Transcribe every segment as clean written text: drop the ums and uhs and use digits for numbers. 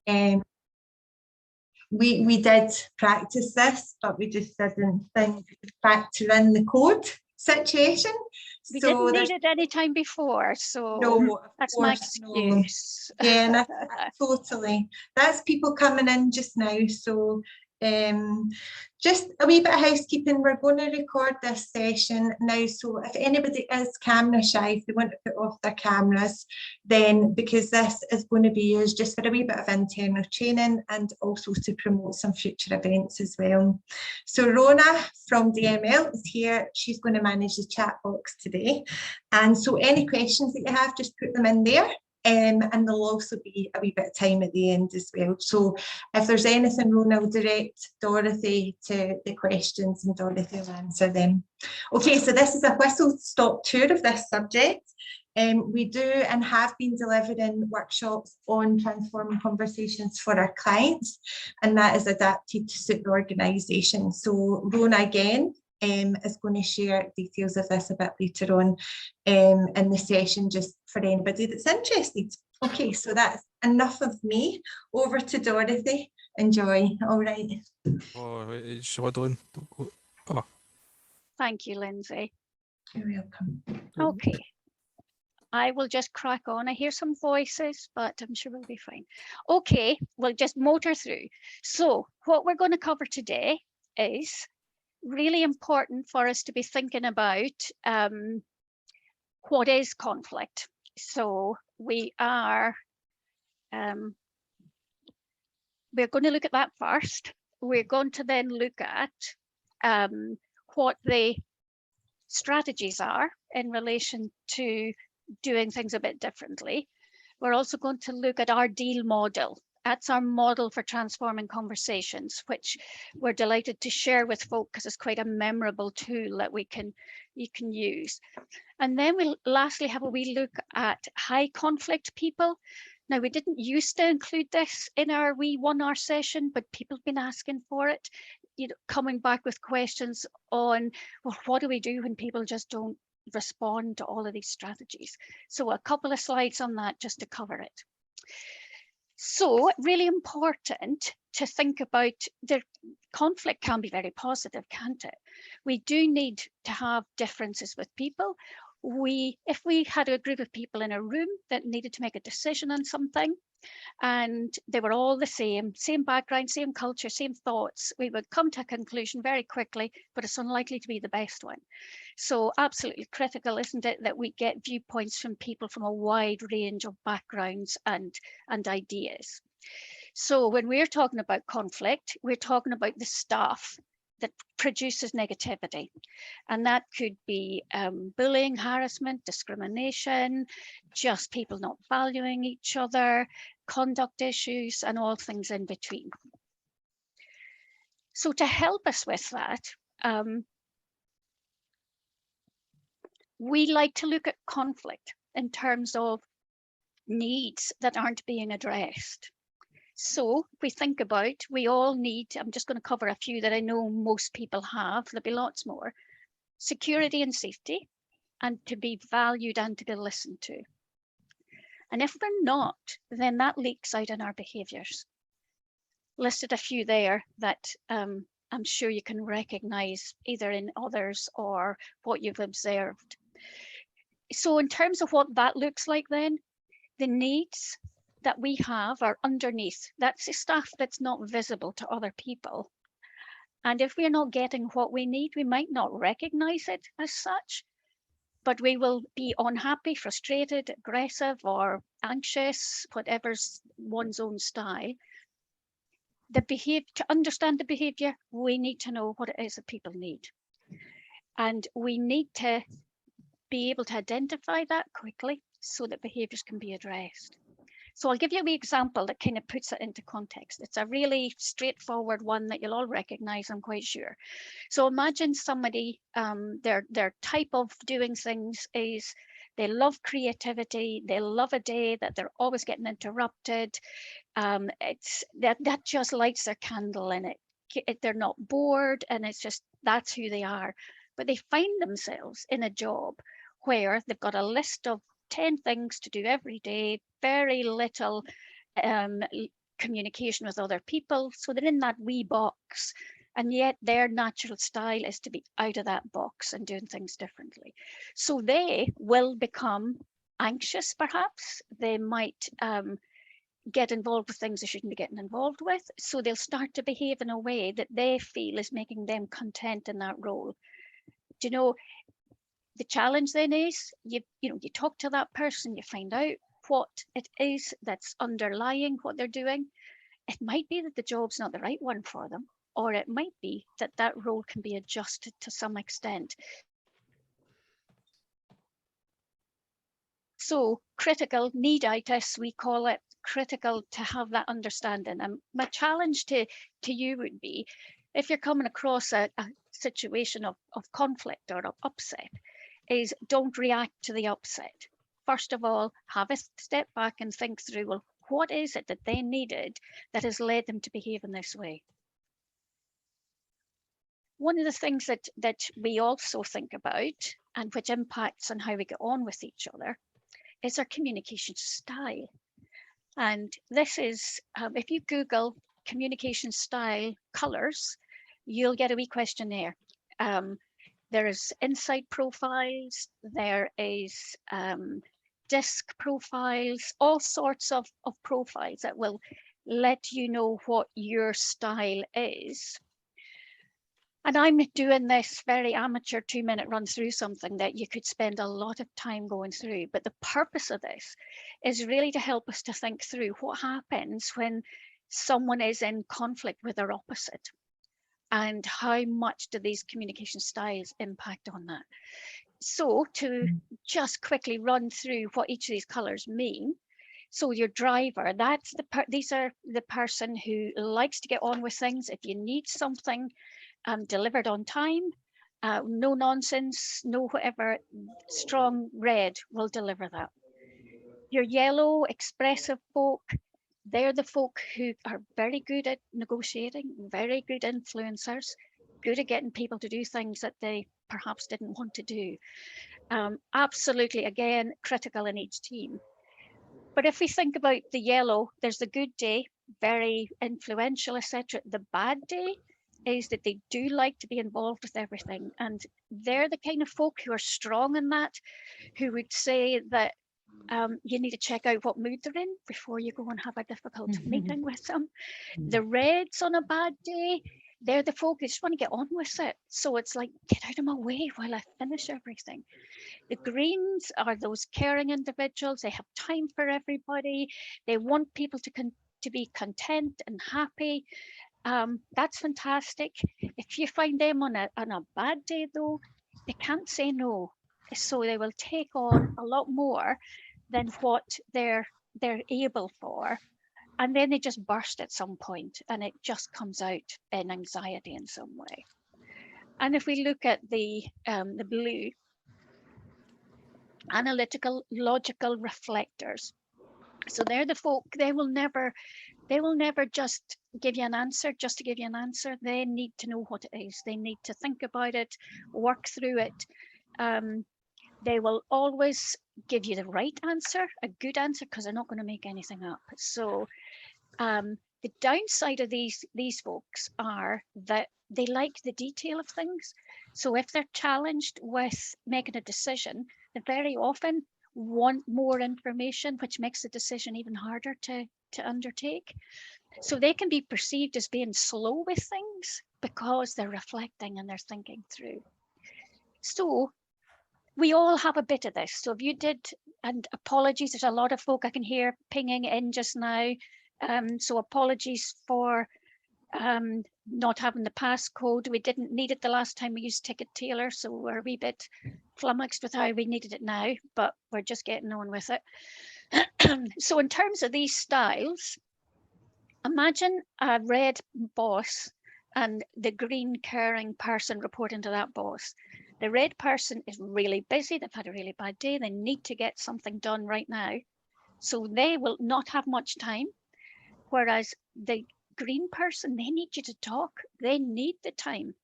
Um, we did practice this, but we just didn't think factor in the code situation. We didn't need it any time before, so no, that's my excuse. No. Yeah, totally. That's people coming in just now. So just a wee bit of housekeeping. We're going to record this session now. So if anybody is camera shy, if they want to put off their cameras, then because this is going to be used just for a wee bit of internal training and also to promote some future events as well. So Rona from DML is here. She's going to manage the chat box today. And so any questions that you have, just put them in there. And there'll also be a wee bit of time at the end as well. So if there's anything, Rona will direct Dorothy to the questions and Dorothy will answer them. Okay, so this is a whistle-stop tour of this subject. We do and have been delivering workshops on transforming conversations for our clients, and that is adapted to suit the organisation. So Rona again is going to share details of this a bit later on in the session, just for anybody that's interested. Okay, so that's enough of me. Over to Dorothy. Enjoy. All right. Oh, it's short on. Oh. Thank you, Lindsay. You're welcome. Okay. I will just crack on. I hear some voices, but I'm sure we'll be fine. Okay, we'll just motor through. So what we're going to cover today is really important for us to be thinking about what is conflict. So we are we're going to look at that first. We're going to then look at what the strategies are in relation to doing things a bit differently. We're also going to look at our deal model. That's our model for transforming conversations, which we're delighted to share with folk because it's quite a memorable tool that you can use. And then we'll lastly have a wee look at high conflict people. Now, we didn't used to include this in our wee 1 hour session, but people have been asking for it, coming back with questions on, well, what do we do when people just don't respond to all of these strategies? So a couple of slides on that just to cover it. So really important to think about, the conflict can be very positive, can't it? We do need to have differences with people. If we had a group of people in a room that needed to make a decision on something, and they were all the same background, same culture, same thoughts, we would come to a conclusion very quickly, but it's unlikely to be the best one. So absolutely critical, isn't it, that we get viewpoints from people from a wide range of backgrounds and ideas. So when we're talking about conflict, we're talking about the stuff that produces negativity. And that could be bullying, harassment, discrimination, just people not valuing each other, conduct issues, and all things in between. So to help us with that, we like to look at conflict in terms of needs that aren't being addressed. So if we think about, we all need, I'm just going to cover a few that I know most people have, there'll be lots more: security and safety, and to be valued and to be listened to. And if we're not, then that leaks out in our behaviours. Listed a few there that I'm sure you can recognise either in others or what you've observed. So in terms of what that looks like then, the needs that we have are underneath. That's the stuff that's not visible to other people. And if we're not getting what we need, we might not recognise it as such, but we will be unhappy, frustrated, aggressive, or anxious, whatever's one's own style. To understand the behaviour, we need to know what it is that people need. And we need to be able to identify that quickly so that behaviours can be addressed. So I'll give you a wee example that kind of puts it into context. It's a really straightforward one that you'll all recognise, I'm quite sure. So imagine somebody, their type of doing things is they love creativity, they love a day that they're always getting interrupted. It's that just lights their candle in it. They're not bored, and it's just, that's who they are. But they find themselves in a job where they've got a list of 10 things to do every day, very little communication with other people. So they're in that wee box, and yet their natural style is to be out of that box and doing things differently. So they will become anxious, perhaps. They might get involved with things they shouldn't be getting involved with. So they'll start to behave in a way that they feel is making them content in that role. Do you know, the challenge then is you talk to that person, you find out what it is that's underlying what they're doing. It might be that the job's not the right one for them, or it might be that that role can be adjusted to some extent. So critical needitis, we call it, critical to have that understanding. And my challenge to you would be, if you're coming across a situation of conflict or of upset, is don't react to the upset. First of all, have a step back and think through, well, what is it that they needed that has led them to behave in this way? One of the things that we also think about, and which impacts on how we get on with each other, is our communication style. And this is, if you Google communication style colours, you'll get a wee questionnaire. There is insight profiles, there is disc profiles, all sorts of profiles that will let you know what your style is. And I'm doing this very amateur 2-minute run through something that you could spend a lot of time going through. But the purpose of this is really to help us to think through what happens when someone is in conflict with their opposite, and how much do these communication styles impact on that. So to just quickly run through what each of these colors mean. So your driver, that's these are the person who likes to get on with things. If you need something delivered on time, no nonsense, no whatever, strong red will deliver that. Your yellow, expressive folk, they're the folk who are very good at negotiating, very good influencers, good at getting people to do things that they perhaps didn't want to do. Absolutely, again, critical in each team. But if we think about the yellow, there's the good day, very influential, etc. The bad day is that they do like to be involved with everything. And they're the kind of folk who are strong in that, who would say that you need to check out what mood they're in before you go and have a difficult meeting with them. The reds on a bad day, they're the folk who just want to get on with it. So it's like, get out of my way while I finish everything. The greens are those caring individuals. They have time for everybody. They want people to be content and happy. That's fantastic. If you find them on a bad day though, they can't say no. So they will take on a lot more than what they're able for. And then they just burst at some point and it just comes out in anxiety in some way. And if we look at the blue, analytical, logical reflectors. So they're the folk, they will never just give you an answer just to give you an answer. They need to know what it is. They need to think about it, work through it. They will always give you the right answer, a good answer, because they're not going to make anything up. So the downside of these folks are that they like the detail of things. So if they're challenged with making a decision, they very often want more information, which makes the decision even harder to undertake. So they can be perceived as being slow with things because they're reflecting and they're thinking through. So we all have a bit of this. So if you did, and apologies, there's a lot of folk I can hear pinging in just now. So apologies for not having the passcode. We didn't need it the last time we used Ticket Tailor, so we're a wee bit flummoxed with how we needed it now, but we're just getting on with it. So in terms of these styles, imagine a red boss and the green caring person reporting to that boss. The red person is really busy, they've had a really bad day, they need to get something done right now. So they will not have much time. Whereas the green person, they need you to talk, they need the time.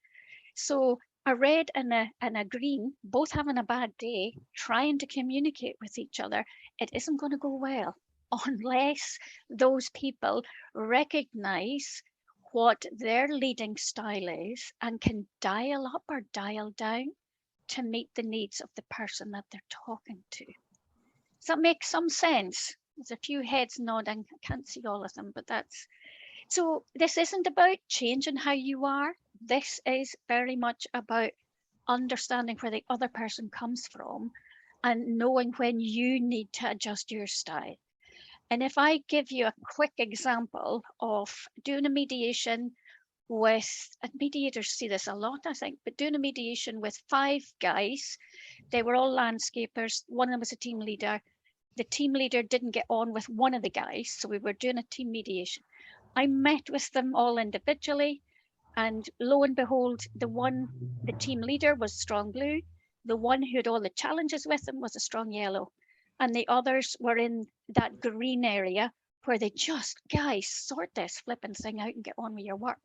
So a red and a green, both having a bad day, trying to communicate with each other, it isn't going to go well. unless those people recognize what their leading style is and can dial up or dial down to meet the needs of the person that they're talking to. Does that make some sense? There's a few heads nodding. I can't see all of them, but that's... So this isn't about changing how you are. This is very much about understanding where the other person comes from and knowing when you need to adjust your style. And if I give you a quick example of doing a mediation with, and mediators see this a lot, I think, but doing a mediation with 5 guys, they were all landscapers. One of them was a team leader. The team leader didn't get on with one of the guys, so we were doing a team mediation. I met with them all individually, and lo and behold, the team leader was strong blue. The one who had all the challenges with him was a strong yellow. And the others were in that green area where they just, guys, sort this flipping thing out and get on with your work.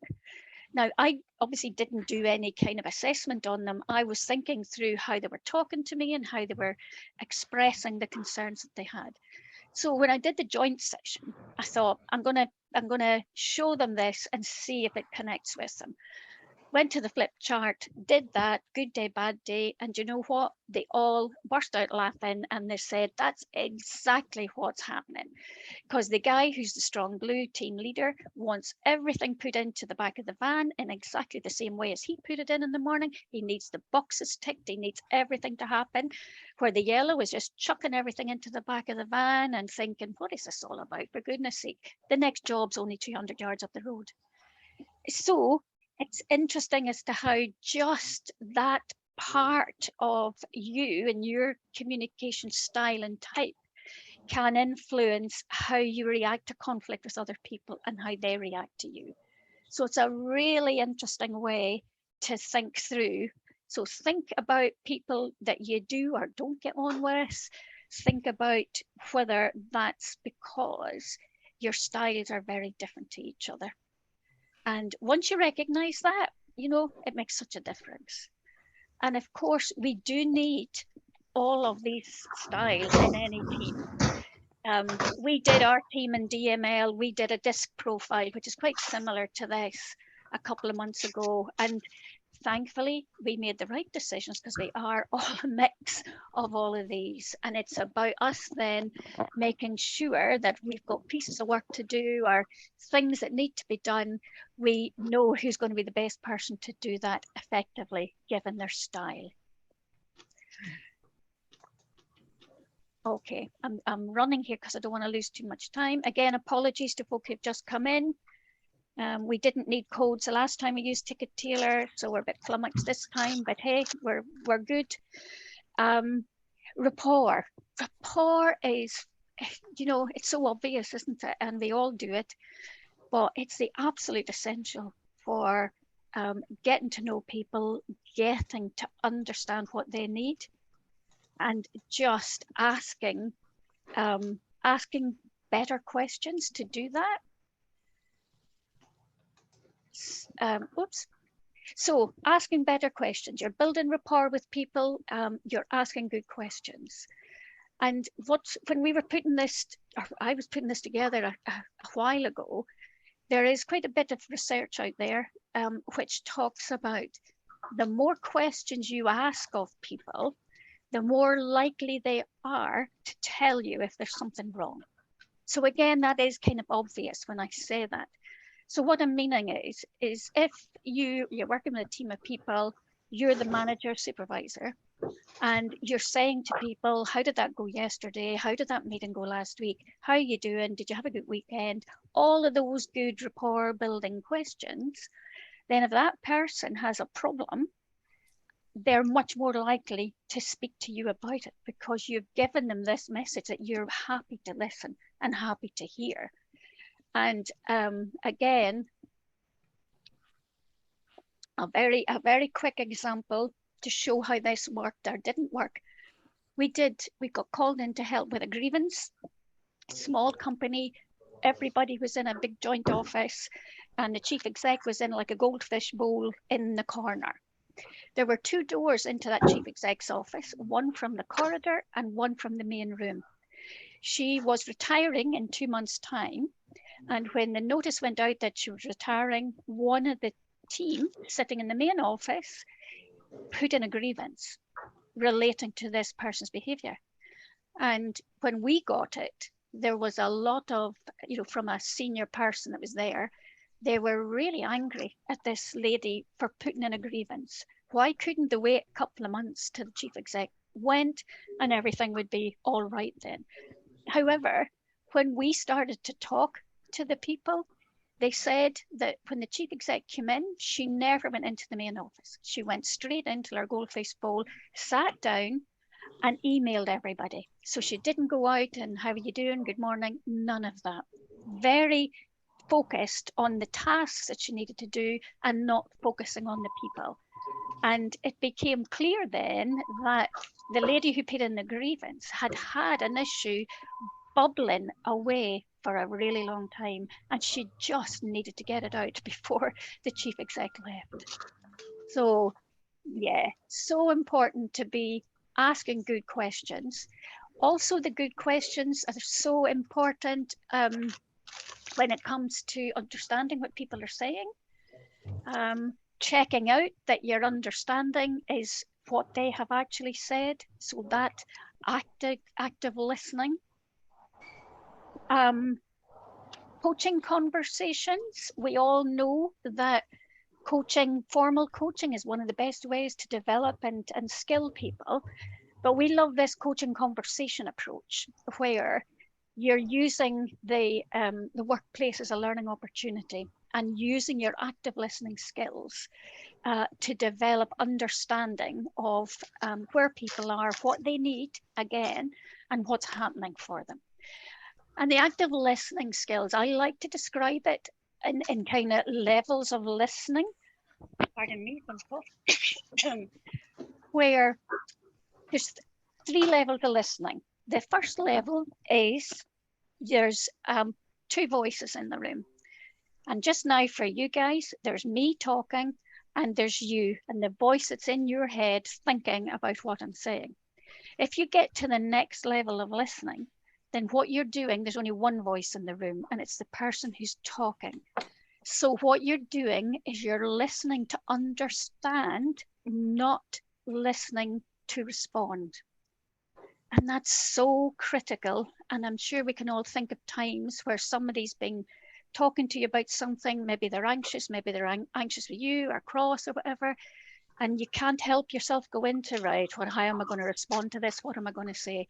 Now, I obviously didn't do any kind of assessment on them. I was thinking through how they were talking to me and how they were expressing the concerns that they had. So when I did the joint session, I thought, I'm gonna show them this and see if it connects with them. Went to the flip chart, did that, good day, bad day, and you know what? They all burst out laughing and they said, that's exactly what's happening. Because the guy who's the strong blue team leader wants everything put into the back of the van in exactly the same way as he put it in the morning. He needs the boxes ticked, he needs everything to happen. Where the yellow is just chucking everything into the back of the van and thinking, what is this all about? For goodness sake, the next job's only 200 yards up the road. So it's interesting as to how just that part of you and your communication style and type can influence how you react to conflict with other people and how they react to you. So it's a really interesting way to think through. So think about people that you do or don't get on with. Think about whether that's because your styles are very different to each other. And once you recognize that, you know, it makes such a difference. And of course, we do need all of these styles in any team. We did our team in DML, we did a disc profile, which is quite similar to this a couple of months ago. And thankfully, we made the right decisions because we are all a mix of all of these. And it's about us then making sure that we've got pieces of work to do or things that need to be done. We know who's going to be the best person to do that effectively, given their style. Okay, I'm running here because I don't want to lose too much time. Again, apologies to folk who've just come in. We didn't need codes the last time we used Ticketailor, so we're a bit flummoxed this time, but hey, we're good. Rapport. Rapport is, you know, it's so obvious, isn't it? And we all do it, but it's the absolute essential for getting to know people, getting to understand what they need, and just asking better questions to do that. Oops. So asking better questions, you're building rapport with people, you're asking good questions. And when we were putting this, or I was putting this together a while ago, there is quite a bit of research out there which talks about the more questions you ask of people, the more likely they are to tell you if there's something wrong. So again, that is kind of obvious when I say that. So what I'm meaning is if you're working with a team of people, you're the manager, supervisor, and you're saying to people, how did that go yesterday? How did that meeting go last week? How are you doing? Did you have a good weekend? All of those good rapport building questions. Then if that person has a problem, they're much more likely to speak to you about it because you've given them this message that you're happy to listen and happy to hear. And again, a very quick example to show how this worked or didn't work. We got called in to help with a grievance, small company, everybody was in a big joint office and the chief exec was in like a goldfish bowl in the corner. There were 2 doors into that chief exec's office, one from the corridor and one from the main room. She was retiring in 2 months' time. And when the notice went out that she was retiring, one of the team sitting in the main office put in a grievance relating to this person's behaviour. And when we got it, there was a lot of, from a senior person that was there, they were really angry at this lady for putting in a grievance. Why couldn't they wait a couple of months till the chief exec went and everything would be all right then? However, when we started to talk to the people, they said that when the chief exec came in, she never went into the main office. She went straight into her goldface bowl, sat down and emailed everybody. So she didn't go out and how are you doing? Good morning. None of that. Very focused on the tasks that she needed to do and not focusing on the people. And it became clear then that the lady who put in the grievance had had an issue bubbling away for a really long time, and she just needed to get it out before the chief exec left. So yeah, so important to be asking good questions. Also, the good questions are so important when it comes to understanding what people are saying. Checking out that your understanding is what they have actually said, so that active listening. Coaching conversations, we all know that formal coaching is one of the best ways to develop and skill people, but we love this coaching conversation approach where you're using the workplace as a learning opportunity and using your active listening skills to develop understanding of where people are, what they need, again, and what's happening for them. And the active listening skills, I like to describe it in kind of levels of listening. Pardon me, where there's 3 levels of listening. The first level is there's 2 voices in the room. And just now for you guys, there's me talking and there's you and the voice that's in your head thinking about what I'm saying. If you get to the next level of listening, then what you're doing, there's only one voice in the room and it's the person who's talking. So what you're doing is you're listening to understand, not listening to respond. And that's so critical. And I'm sure we can all think of times where somebody's been talking to you about something. Maybe they're anxious, maybe they're anxious with you or cross or whatever. And you can't help yourself go into, right, well, how am I going to respond to this? What am I going to say?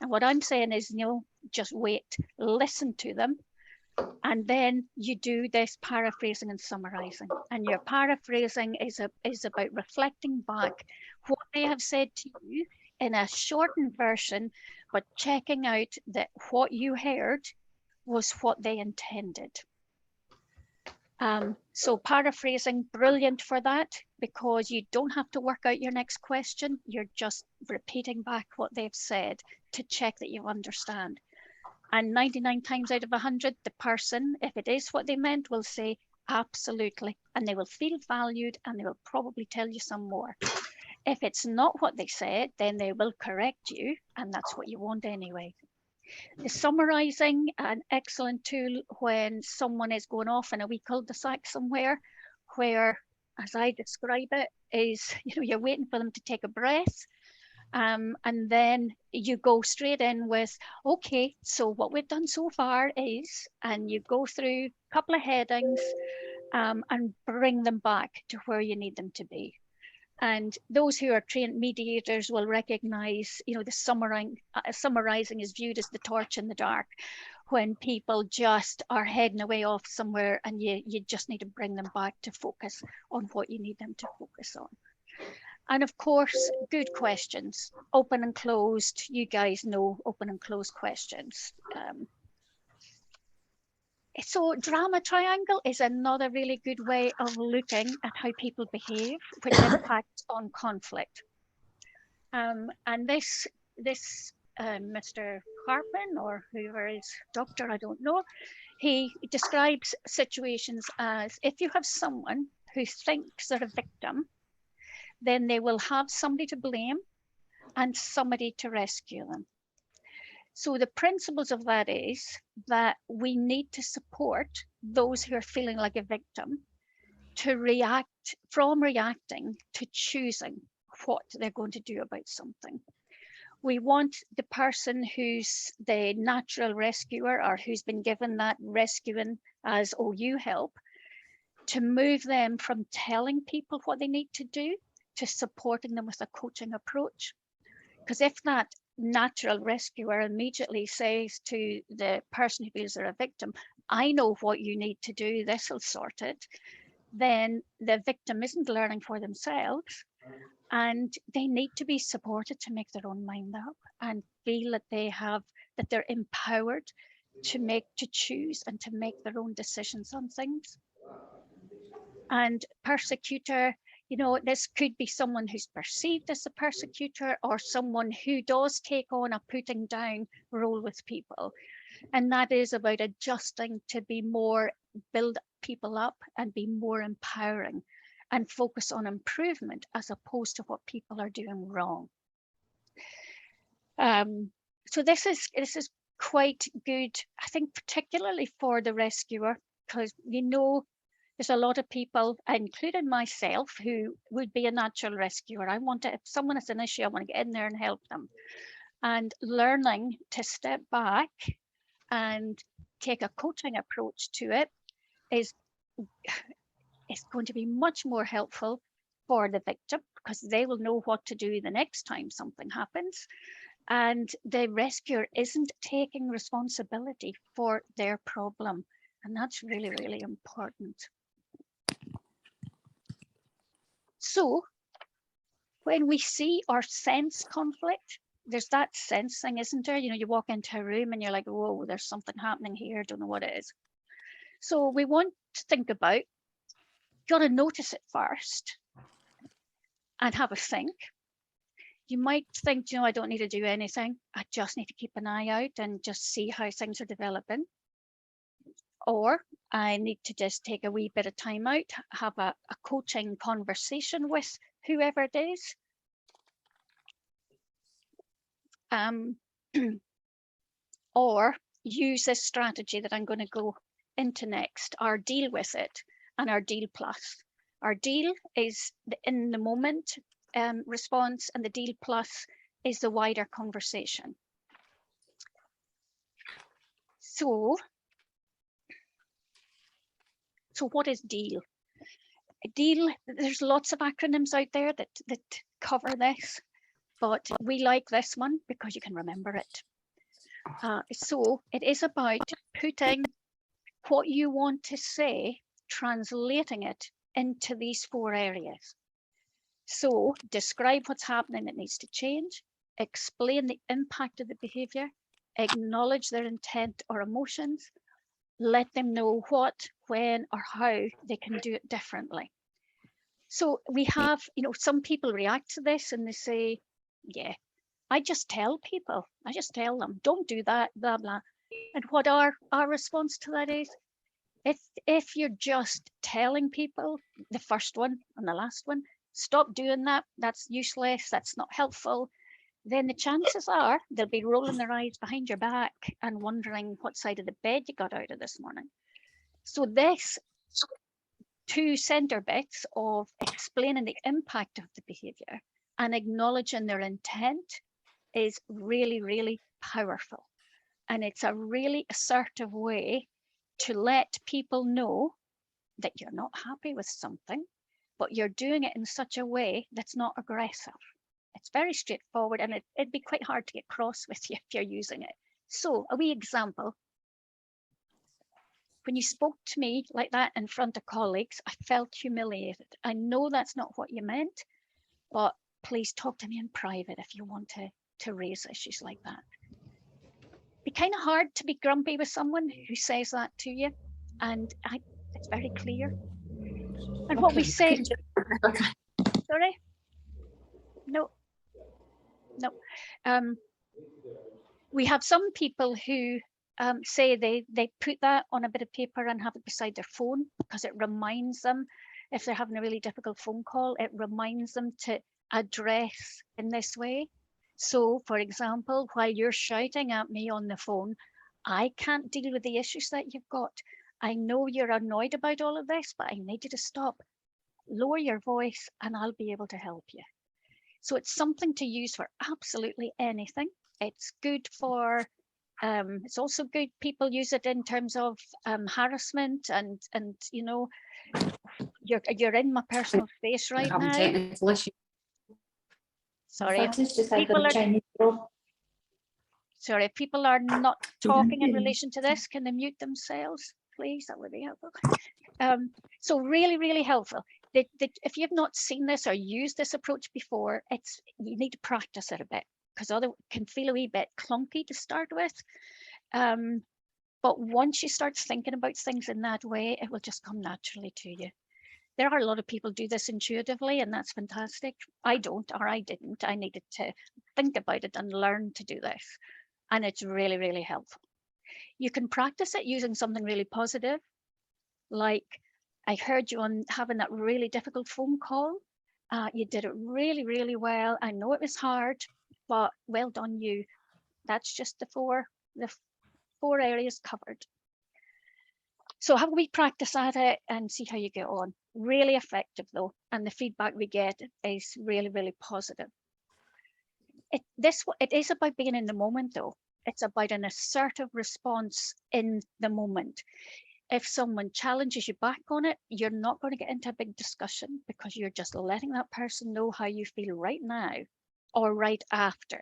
And what I'm saying is, just wait, listen to them. And then you do this paraphrasing and summarizing. And your paraphrasing is about reflecting back what they have said to you in a shortened version, but checking out that what you heard was what they intended. So paraphrasing, brilliant for that, because you don't have to work out your next question. You're just repeating back what they've said to check that you understand. And 99 times out of 100, the person, if it is what they meant, will say absolutely, and they will feel valued and they will probably tell you some more. If it's not what they said, then they will correct you, and that's what you want anyway. The summarizing, an excellent tool when someone is going off in a wee cul-de-sac somewhere, where, as I describe it, is you're waiting for them to take a breath. And then you go straight in with, okay, so what we've done so far is, and you go through a couple of headings and bring them back to where you need them to be. And those who are trained mediators will recognize, the summarizing is viewed as the torch in the dark, when people just are heading away off somewhere and you just need to bring them back to focus on what you need them to focus on. And of course, good questions, open and closed. You guys know open and closed questions. So drama triangle is another really good way of looking at how people behave, which impacts on conflict. And this Mr. Harpin, or whoever is doctor, I don't know, he describes situations as if you have someone who thinks they're a victim, then they will have somebody to blame and somebody to rescue them. So the principles of that is that we need to support those who are feeling like a victim to react, from reacting to choosing what they're going to do about something. We want the person who's the natural rescuer or who's been given that rescuing as, oh, you help, to move them from telling people what they need to do to supporting them with a coaching approach. Because if that natural rescuer immediately says to the person who feels they're a victim, I know what you need to do, this will sort it, then the victim isn't learning for themselves, and they need to be supported to make their own mind up and feel that that they're empowered to choose and to make their own decisions on things. And persecutor, you know, this could be someone who's perceived as a persecutor or someone who does take on a putting down role with people. And that is about adjusting to be more, build people up and be more empowering and focus on improvement as opposed to what people are doing wrong. So this is quite good, I think, particularly for the rescuer, because you know there's a lot of people, including myself, who would be a natural rescuer. I want to, if someone has an issue, I want to get in there and help them. And learning to step back and take a coaching approach to it is going to be much more helpful for the victim, because they will know what to do the next time something happens. And the rescuer isn't taking responsibility for their problem. And that's really, really important. So when we see or sense conflict, there's that sensing, isn't there? You know, you walk into a room and you're like, whoa, there's something happening here. Don't know what it is. So we want to think about, got to notice it first and have a think. You might think, you know, I don't need to do anything. I just need to keep an eye out and just see how things are developing. Or I need to just take a wee bit of time out, have a coaching conversation with whoever it is. Or use this strategy that I'm going to go into next, or deal with it, and our deal plus. Our deal is the in the moment response, and the deal plus is the wider conversation. So what is deal? A deal, there's lots of acronyms out there that cover this, but we like this one because you can remember it. So it is about putting what you want to say, translating it into these 4 areas. So describe what's happening that needs to change, explain the impact of the behavior, acknowledge their intent or emotions, let them know what, when, or how they can do it differently. So we have, you know, some people react to this and they say, yeah, I just tell people, I just tell them, don't do that, blah, blah. And what our response to that is, if you're just telling people, the first one and the last one, stop doing that, that's useless, that's not helpful, then the chances are they'll be rolling their eyes behind your back and wondering what side of the bed you got out of this morning. So this 2 center bits of explaining the impact of the behavior and acknowledging their intent is really, really powerful. And it's a really assertive way to let people know that you're not happy with something, but you're doing it in such a way that's not aggressive. It's very straightforward, and it'd be quite hard to get cross with you if you're using it. So a wee example. When you spoke to me like that in front of colleagues, I felt humiliated. I know that's not what you meant, but please talk to me in private if you want to raise issues like that. Be kind of hard to be grumpy with someone who says that to you, and it's very clear. And what we say, sorry, no. We have some people who say they put that on a bit of paper and have it beside their phone because it reminds them, if they're having a really difficult phone call, it reminds them to address in this way. So, for example, while you're shouting at me on the phone, I can't deal with the issues that you've got. I know you're annoyed about all of this, but I need you to stop. Lower your voice and I'll be able to help you. So it's something to use for absolutely anything. It's good for, it's also good, people use it in terms of harassment and you know, you're in my personal space right Having now. technical issues. Sorry, if Fatis just had people the are, Chinese girl. sorry, if people are not She talking in didn't. relation to this, can they mute themselves, please? That would be helpful. So really, really helpful. If you've not seen this or used this approach before, you need to practice it a bit, because other can feel a wee bit clunky to start with. But once you start thinking about things in that way, it will just come naturally to you. There are a lot of people do this intuitively, and that's fantastic. I don't, or I didn't. I needed to think about it and learn to do this. And it's really, really helpful. You can practice it using something really positive, like I heard you on having that really difficult phone call. You did it really, really well. I know it was hard, but well done you. That's just the four areas covered. So have we practice at it and see how you get on. Really effective though, and the feedback we get is really, really positive. It is about being in the moment though. It's about an assertive response in the moment. If someone challenges you back on it, you're not going to get into a big discussion, because you're just letting that person know how you feel right now or right after.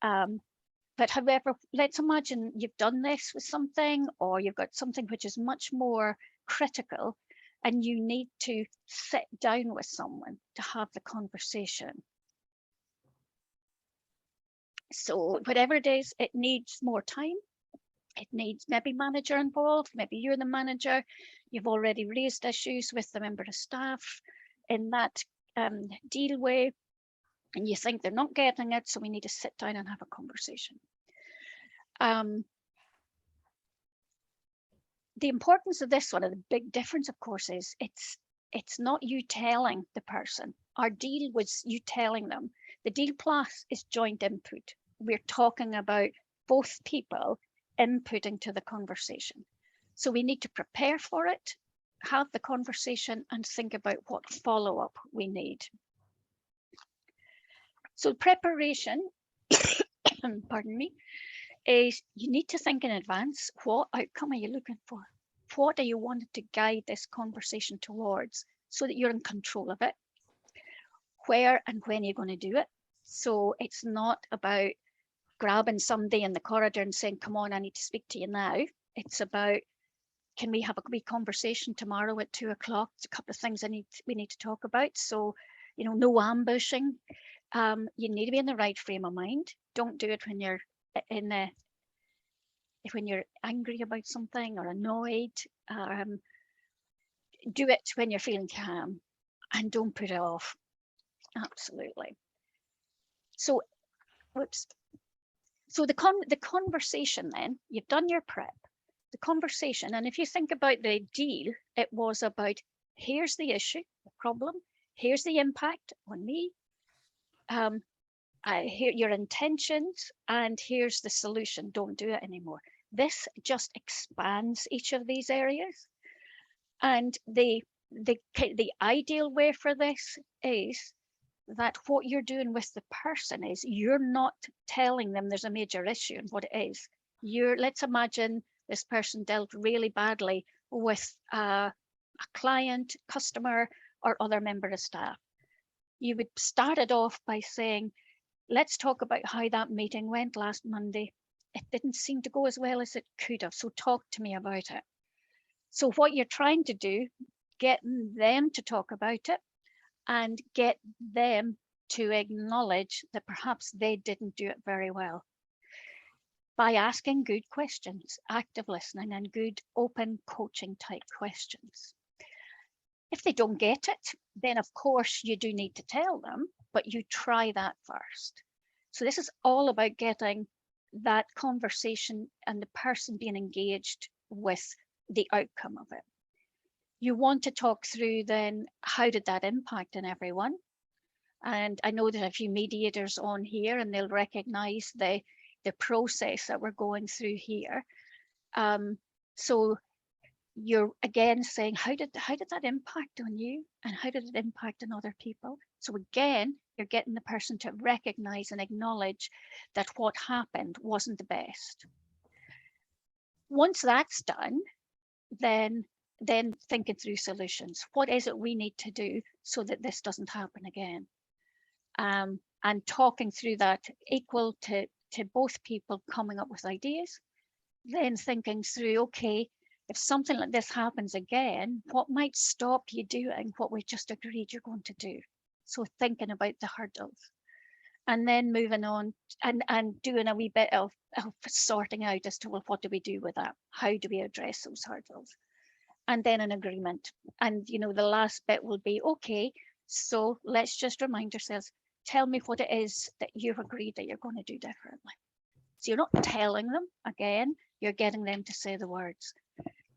But however, let's imagine you've done this with something, or you've got something which is much more critical, and you need to sit down with someone to have the conversation. So whatever it is, it needs more time. It needs maybe manager involved, maybe you're the manager, you've already raised issues with the member of staff in that deal way, and you think they're not getting it, so we need to sit down and have a conversation. The importance of this one, and the big difference, of course, is it's not you telling the person. Our deal was you telling them. The deal plus is joint input. We're talking about both people inputting to the conversation. So we need to prepare for it, have the conversation, and think about what follow-up we need. So preparation, pardon me, is you need to think in advance, what outcome are you looking for? What are you wanting to guide this conversation towards, so that you're in control of it? Where and when you're going to do it. So it's not about grabbing somebody in the corridor and saying, come on, I need to speak to you now. It's about, can we have a wee conversation tomorrow at 2 o'clock? There's a couple of things we need to talk about. So, you know, no ambushing. You need to be in the right frame of mind. Don't do it when you're when you're angry about something or annoyed. Do it when you're feeling calm, and don't put it off. Absolutely. So, whoops. So the conversation then, you've done your prep, the conversation, and if you think about the deal, it was about, here's the issue, the problem, here's the impact on me, I hear your intentions, and here's the solution. Don't do it anymore. This just expands each of these areas. And the ideal way for this is that what you're doing with the person is you're not telling them there's a major issue and what it is. Let's imagine this person dealt really badly with a client, customer, or other member of staff. You would start it off by saying, let's talk about how that meeting went last Monday. It didn't seem to go as well as it could have, so talk to me about it. So what you're trying to do, get them to talk about it, and get them to acknowledge that perhaps they didn't do it very well, by asking good questions, active listening, and good open coaching type questions. If they don't get it, then of course you do need to tell them, but you try that first. So this is all about getting that conversation and the person being engaged with the outcome of it. You want to talk through then, how did that impact on everyone? And I know there's a few mediators on here and they'll recognize the process that we're going through here. So you're again saying, how did that impact on you, and how did it impact on other people? So again, you're getting the person to recognize and acknowledge that what happened wasn't the best. Once that's done, then thinking through solutions. What is it we need to do so that this doesn't happen again? And talking through that, equal to both people coming up with ideas, then thinking through, okay, if something like this happens again, what might stop you doing what we just agreed you're going to do? So thinking about the hurdles, and then moving on and doing a wee bit of sorting out as to, well, what do we do with that? How do we address those hurdles? And then an agreement. And, you know, the last bit will be, okay, so let's just remind ourselves, tell me what it is that you've agreed that you're going to do differently. So you're not telling them again, you're getting them to say the words.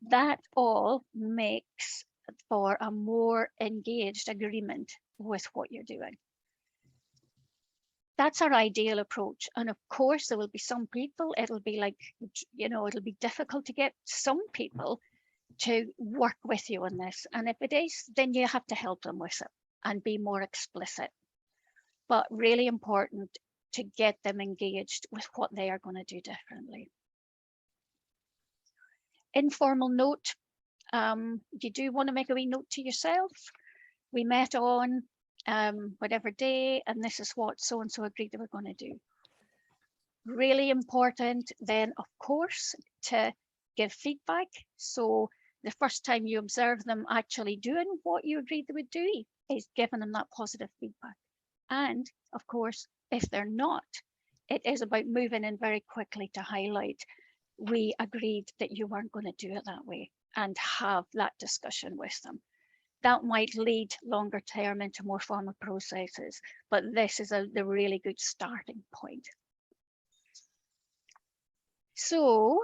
That all makes for a more engaged agreement with what you're doing. That's our ideal approach. And of course, there will be some people, it'll be like, you know, it'll be difficult to get some people to work with you on this. And if it is, then you have to help them with it and be more explicit. But really important to get them engaged with what they are going to do differently. Informal note, you do want to make a wee note to yourself. We met on whatever day, and this is what so-and-so agreed they were going to do. Really important then, of course, to give feedback. So the first time you observe them actually doing what you agreed they would do is giving them that positive feedback. And of course, if they're not, it is about moving in very quickly to highlight, we agreed that you weren't going to do it that way, and have that discussion with them. That might lead longer term into more formal processes, but this is the really good starting point. So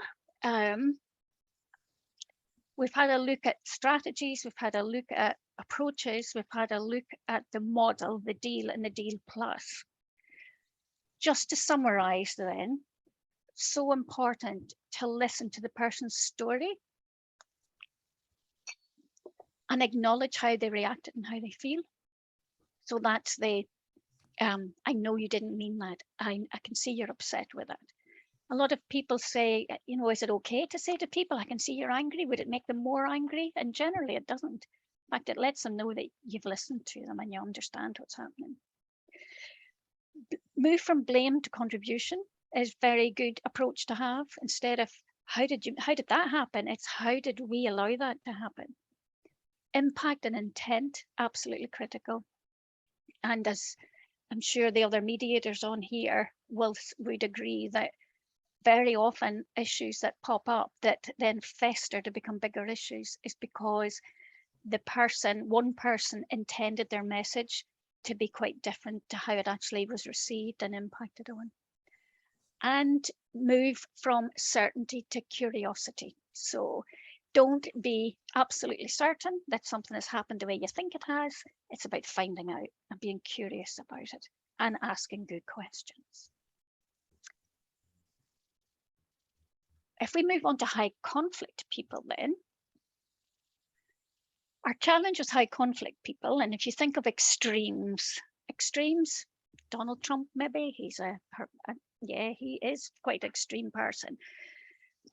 we've had a look at strategies, we've had a look at approaches, we've had a look at the model, the deal and the deal plus. Just to summarize then, so important to listen to the person's story and acknowledge how they reacted and how they feel. So that's the, I know you didn't mean that. I can see you're upset with that. A lot of people say, you know, is it okay to say to people, I can see you're angry? Would it make them more angry? And generally it doesn't. In fact, it lets them know that you've listened to them and you understand what's happening. Move from blame to contribution is a very good approach to have. Instead of how did that happen? It's how did we allow that to happen? Impact and intent, absolutely critical. And as I'm sure the other mediators on here would agree, that very often issues that pop up that then fester to become bigger issues is because one person intended their message to be quite different to how it actually was received and impacted on. And move from certainty to curiosity. So don't be absolutely certain that something has happened the way you think it has. It's about finding out and being curious about it and asking good questions. If we move on to high conflict people then, our challenge is high conflict people. And if you think of extremes, Donald Trump, maybe yeah, he is quite an extreme person.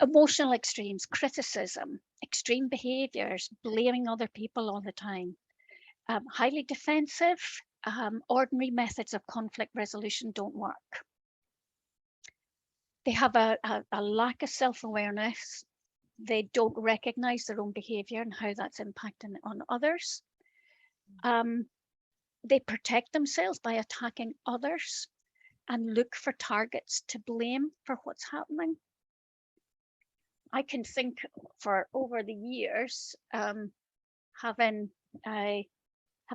Emotional extremes, criticism, extreme behaviors, blaming other people all the time, highly defensive, ordinary methods of conflict resolution don't work. They have a lack of self-awareness. They don't recognize their own behavior and how that's impacting on others. They protect themselves by attacking others and look for targets to blame for what's happening. I can think for over the years, having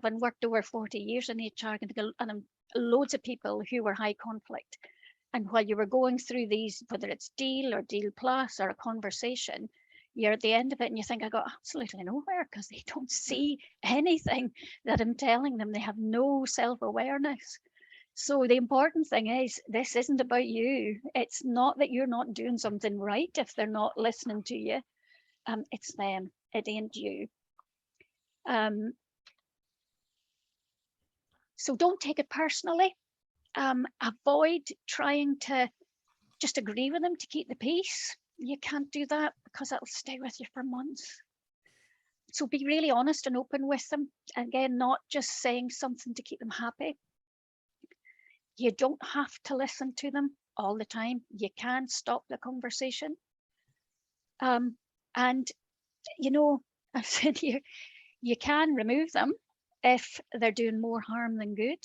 worked over 40 years in HR, and loads of people who were high conflict. And while you were going through these, whether it's deal or deal plus or a conversation, you're at the end of it and you think, I got absolutely nowhere, because they don't see anything that I'm telling them. They have no self-awareness. So the important thing is, this isn't about you. It's not that you're not doing something right if they're not listening to you. It's them, it ain't you. So don't take it personally. Avoid trying to just agree with them to keep the peace. You can't do that, because that'll stay with you for months. So be really honest and open with them. Again, not just saying something to keep them happy. You don't have to listen to them all the time. You can stop the conversation. And, you know, I've said here, you can remove them if they're doing more harm than good.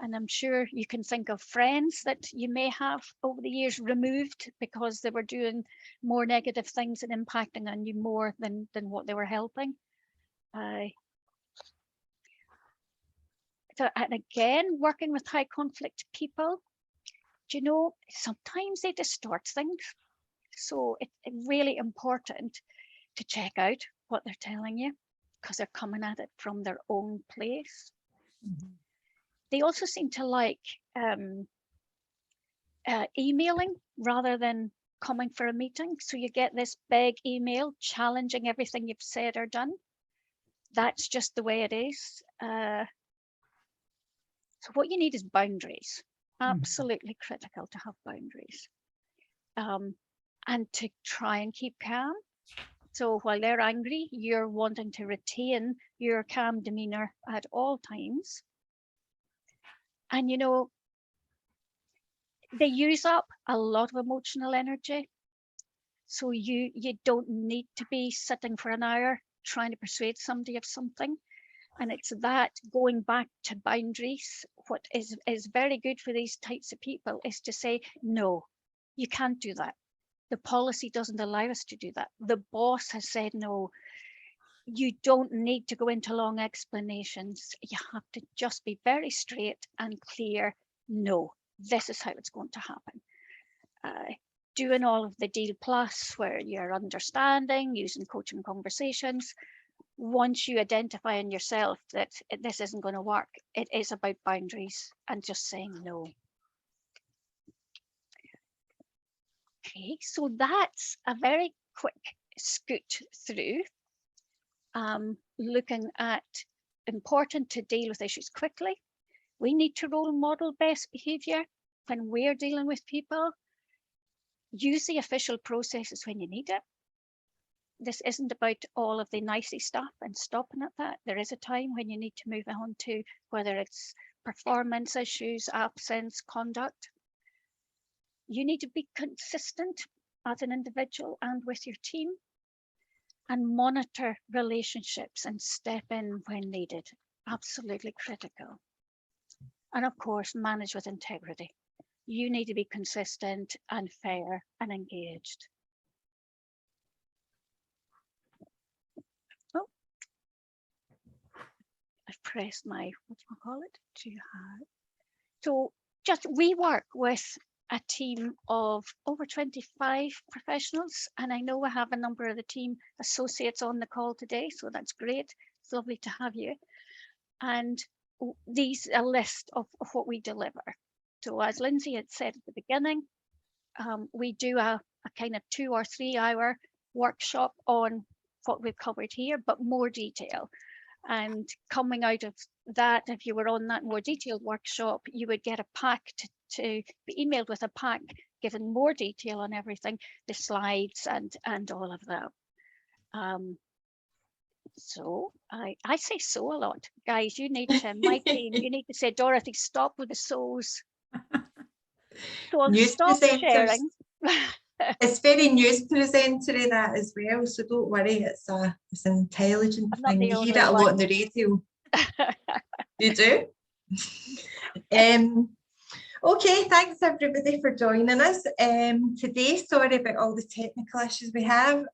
And I'm sure you can think of friends that you may have over the years removed because they were doing more negative things and impacting on you more than what they were helping. So, and again, working with high conflict people, do you know, sometimes they distort things. So it's really important to check out what they're telling you, because they're coming at it from their own place. Mm-hmm. They also seem to like emailing rather than coming for a meeting. So you get this big email challenging everything you've said or done. That's just the way it is. So what you need is boundaries. Absolutely critical to have boundaries. And to try and keep calm. So while they're angry, you're wanting to retain your calm demeanor at all times. And, you know, they use up a lot of emotional energy. So you don't need to be sitting for an hour trying to persuade somebody of something. And it's that going back to boundaries. What is very good for these types of people is to say, no, you can't do that. The policy doesn't allow us to do that. The boss has said no. You don't need to go into long explanations. You have to just be very straight and clear. No, this is how it's going to happen. Doing all of the Deal Plus, where you're understanding, using coaching conversations. Once you identify in yourself that this isn't going to work, it is about boundaries and just saying no. Okay, so that's a very quick scoot through looking at important to deal with issues quickly. We need to role model best behavior when we're dealing with people. Use the official processes when you need it. This isn't about all of the nicey stuff and stopping at that. There is a time when you need to move on to whether it's performance issues, absence, conduct. You need to be consistent as an individual and with your team, and monitor relationships and step in when needed. Absolutely critical. And of course, manage with integrity. You need to be consistent and fair and engaged. Oh, I've pressed my, so just we work with a team of over 25 professionals, and I know I have a number of the team associates on the call today, so that's great. It's lovely to have you. And these are a list of what we deliver. So as Lindsay had said at the beginning, we do a kind of 2 or 3 hour workshop on what we've covered here, but more detail. And coming out of that, if you were on that more detailed workshop, you would get a pack to be emailed with a pack giving more detail on everything, the slides and all of that. So I say so a lot. Guys, you need to, my team, you need to say, Dorothy, stop with the so's. So I'll stop sharing. It's very news presenter that as well, so don't worry, it's an intelligent thing. You hear it a lot on the radio. You do? Okay, thanks everybody for joining us today. Sorry about all the technical issues we have.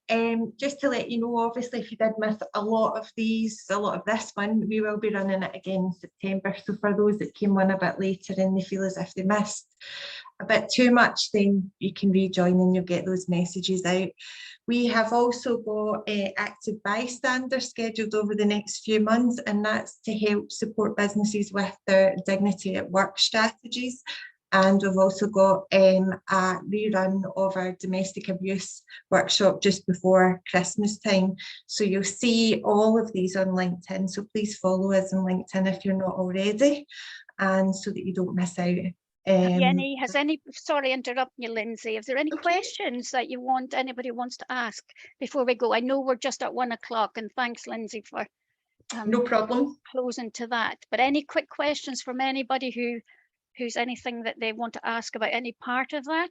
Just to let you know, obviously, if you did miss a lot of this one, we will be running it again in September. So for those that came on a bit later and they feel as if they missed a bit too much, then you can rejoin and you'll get those messages out. We have also got active bystander scheduled over the next few months, and that's to help support businesses with their dignity at work strategies. And we've also got a rerun of our domestic abuse workshop just before Christmas time. So you'll see all of these on LinkedIn. So please follow us on LinkedIn if you're not already, and so that you don't miss out. Sorry, interrupting you, Lindsay. Is there any questions that anybody wants to ask before we go? I know we're just at 1 o'clock, and thanks, Lindsay, for no problem closing to that. But any quick questions from anybody who's anything that they want to ask about any part of that?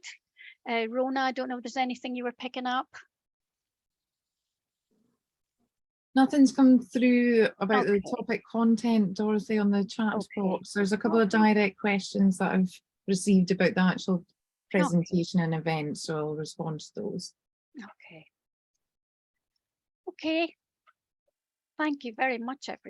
Rona, I don't know if there's anything you were picking up. Nothing's come through about the topic content, Dorothy, on the chat box. There's a couple of direct questions that I've received about the actual presentation and event, so I'll respond to those. Okay. Thank you very much, everyone.